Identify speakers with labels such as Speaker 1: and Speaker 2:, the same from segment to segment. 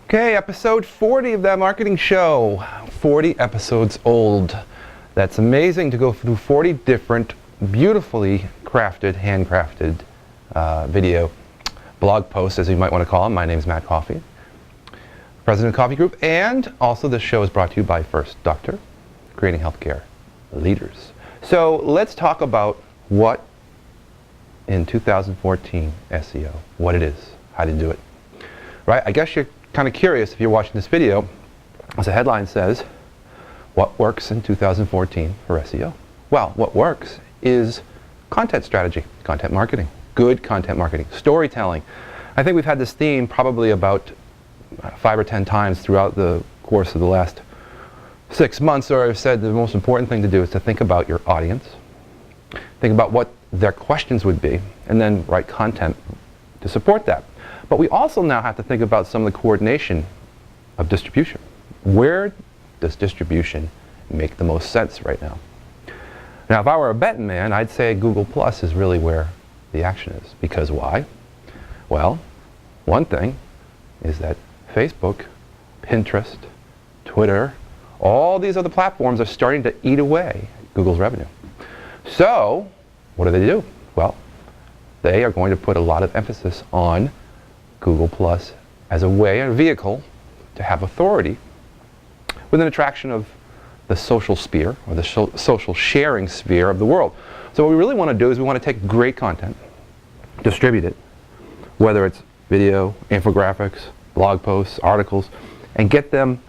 Speaker 1: Okay, episode 40 of That Marketing Show. 40 episodes old. That's amazing to go through 40 different, beautifully crafted, handcrafted video blog posts, as you might want to call them. My name is Matt Coffey, President of Coffee Group, and also this show is brought to you by First Doctor, creating healthcare leaders. So let's talk about what in 2014 SEO, what it is, how to do it. Right? I guess you're kind of curious if you're watching this video, as the headline says, what works in 2014 for SEO? Well, what works is content strategy, content marketing, good content marketing, storytelling. I think we've had this theme probably about 5 or 10 times throughout the course of the last 6 months, or I've said the most important thing to do is to think about your audience, think about what their questions would be, and then write content to support that. But we also now have to think about some of the coordination of distribution. Where does distribution make the most sense right now? Now, if I were a betting man, I'd say Google Plus is really where the action is. Because why? Well, one thing is that Facebook, Pinterest, Twitter, all these other platforms are starting to eat away Google's revenue. So, what do? Well, they are going to put a lot of emphasis on Google Plus as a way, a vehicle, to have authority with an attraction of the social sphere, or the social sharing sphere of the world. So what we really want to do is we want to take great content, distribute it, whether it's video, infographics, blog posts, articles, and get them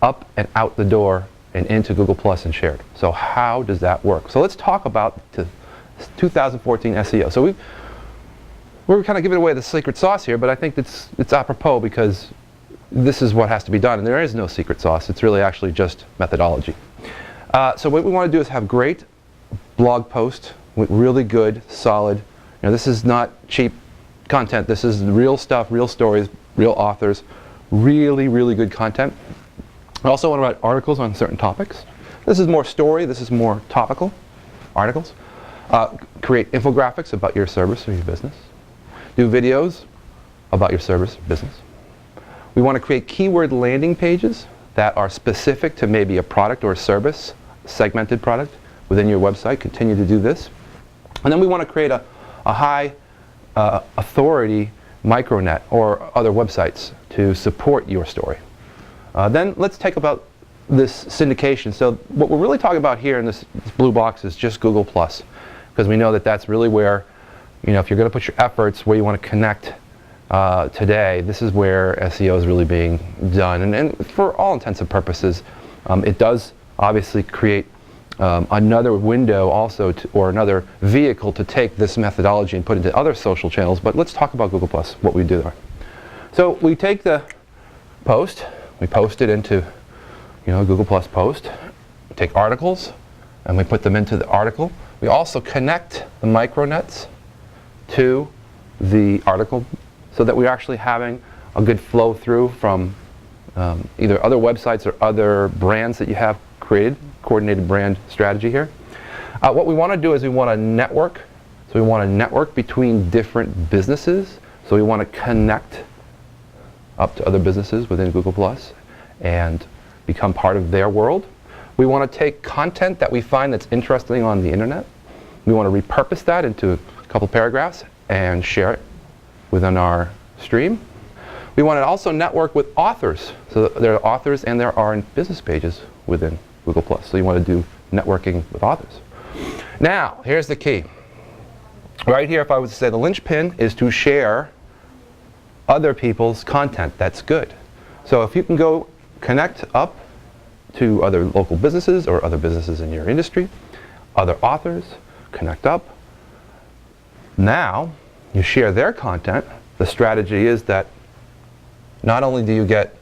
Speaker 1: up and out the door and into Google Plus and shared. So how does that work? So let's talk about 2014 SEO. So we're kind of giving away the secret sauce here, but I think it's apropos because this is what has to be done, and there is no secret sauce. It's really actually just methodology. So what we want to do is have great blog posts with really good, solid, this is not cheap content. This is real stuff, real stories, real authors, really, really good content. I also want to write articles on certain topics. This is more story, this is more topical articles. Create infographics about your service or your business. Do videos about your service or business. We want to create keyword landing pages that are specific to maybe a product or a service, segmented product within your website. Continue to do this. And then we want to create a high authority micronet or other websites to support your story. Then let's take about this syndication. So what we're really talking about here in this blue box is just Google Plus, because we know that that's really where, if you're going to put your efforts where you want to connect today, this is where SEO is really being done. And for all intents and purposes, it does obviously create another window also, or another vehicle to take this methodology and put it into other social channels. But let's talk about Google Plus, what we do there. So we take the post, we post it into Google Plus post, we take articles, and we put them into the article. We also connect the micronets to the article so that we're actually having a good flow through from either other websites or other brands that you have created, coordinated brand strategy here. What we want to do is we want to network. So we want to network between different businesses. So we want to connect up to other businesses within Google Plus and become part of their world. We want to take content that we find that's interesting on the internet. We want to repurpose that into a couple paragraphs and share it within our stream. We want to also network with authors. So there are authors and there are business pages within Google Plus. So you want to do networking with authors. Now, here's the key. Right here, if I was to say the linchpin is to share other people's content that's good. So if you can go connect up to other local businesses or other businesses in your industry, other authors, connect up. Now, you share their content. The strategy is that not only do you get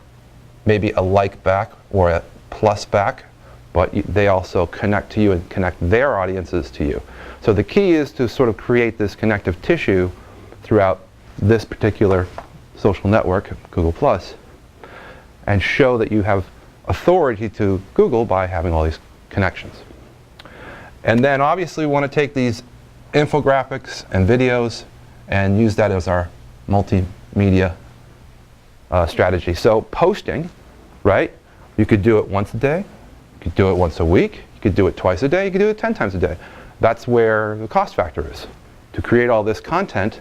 Speaker 1: maybe a like back or a plus back, but they also connect to you and connect their audiences to you. So the key is to sort of create this connective tissue throughout this particular social network, Google Plus, and show that you have authority to Google by having all these connections. And then obviously we want to take these infographics and videos and use that as our multimedia strategy. So posting, right? You could do it once a day. You could do it once a week. You could do it twice a day. You could do it 10 times a day. That's where the cost factor is. To create all this content,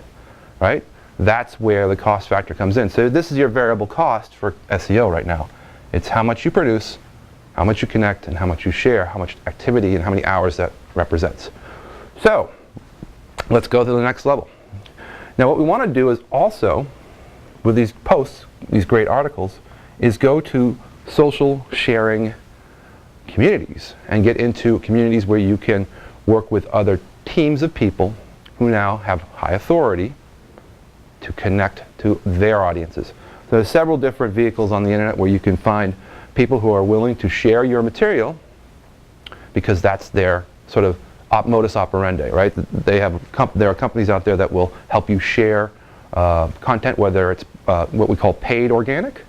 Speaker 1: right? That's where the cost factor comes in. So this is your variable cost for SEO right now. It's how much you produce, how much you connect, and how much you share, how much activity and how many hours that represents. So let's go to the next level. Now what we want to do is also, with these posts, these great articles, is go to social sharing communities and get into communities where you can work with other teams of people who now have high authority to connect to their audiences. So there's several different vehicles on the internet where you can find people who are willing to share your material because that's their sort of modus operandi, right? There are companies out there that will help you share content, whether it's what we call paid organic,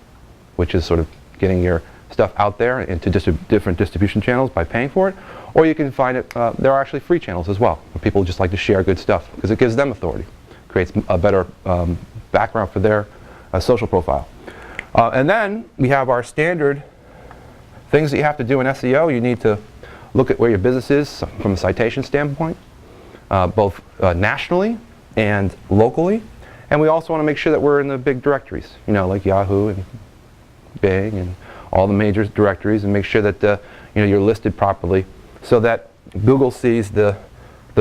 Speaker 1: which is sort of getting your stuff out there into different distribution channels by paying for it, or you can find it, there are actually free channels as well, where people just like to share good stuff because it gives them authority, creates a better background for their social profile. And then we have our standard things that you have to do in SEO. You need to look at where your business is from a citation standpoint, both nationally and locally. And we also want to make sure that we're in the big directories, like Yahoo and Bing and all the major directories, and make sure that you're listed properly so that Google sees the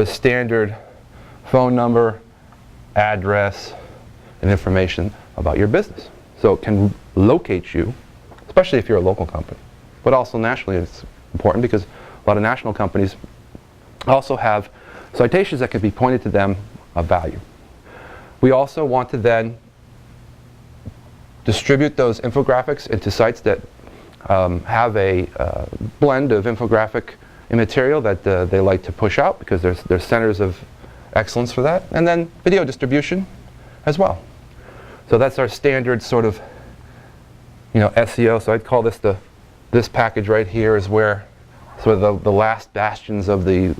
Speaker 1: standard phone number, address, and information about your business. So it can locate you, especially if you're a local company. But also nationally it's important because a lot of national companies also have citations that can be pointed to them of value. We also want to then distribute those infographics into sites that have a blend of infographic material that they like to push out because there's centers of excellence for that. And then video distribution as well. So that's our standard sort of SEO. So I'd call this package right here is where sort of the last bastions of the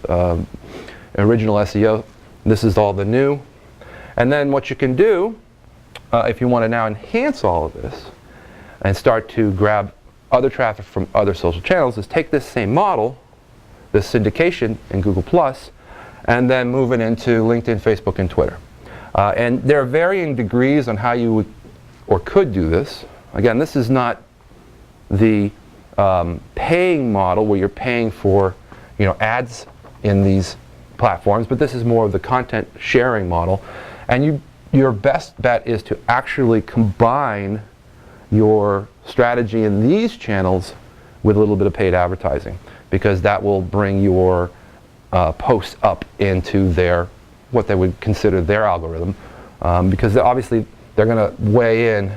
Speaker 1: original SEO. This is all the new. And then what you can do, if you want to now enhance all of this and start to grab other traffic from other social channels, is take this same model, this syndication in Google+, and then move it into LinkedIn, Facebook, and Twitter. And there are varying degrees on how you would or could do this. Again, this is not the paying model where you're paying for ads in these platforms, but this is more of the content sharing model. And your best bet is to actually combine your strategy in these channels with a little bit of paid advertising, because that will bring your posts up into what they would consider their algorithm, because obviously they're going to weigh in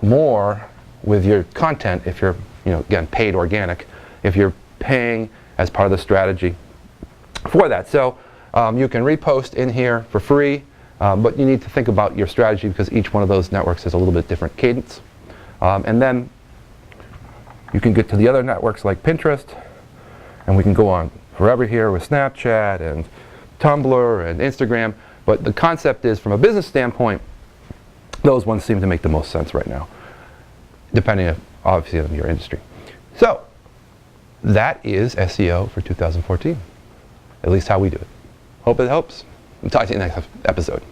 Speaker 1: more with your content if you're again paid organic, if you're paying as part of the strategy for that. So you can repost in here for free, but you need to think about your strategy because each one of those networks has a little bit different cadence. And then you can get to the other networks like Pinterest, and we can go on forever here with Snapchat and Tumblr and Instagram. But the concept is, from a business standpoint, those ones seem to make the most sense right now, depending obviously on your industry. So that is SEO for 2014, at least how we do it. Hope it helps. I'll talk to you in the next episode.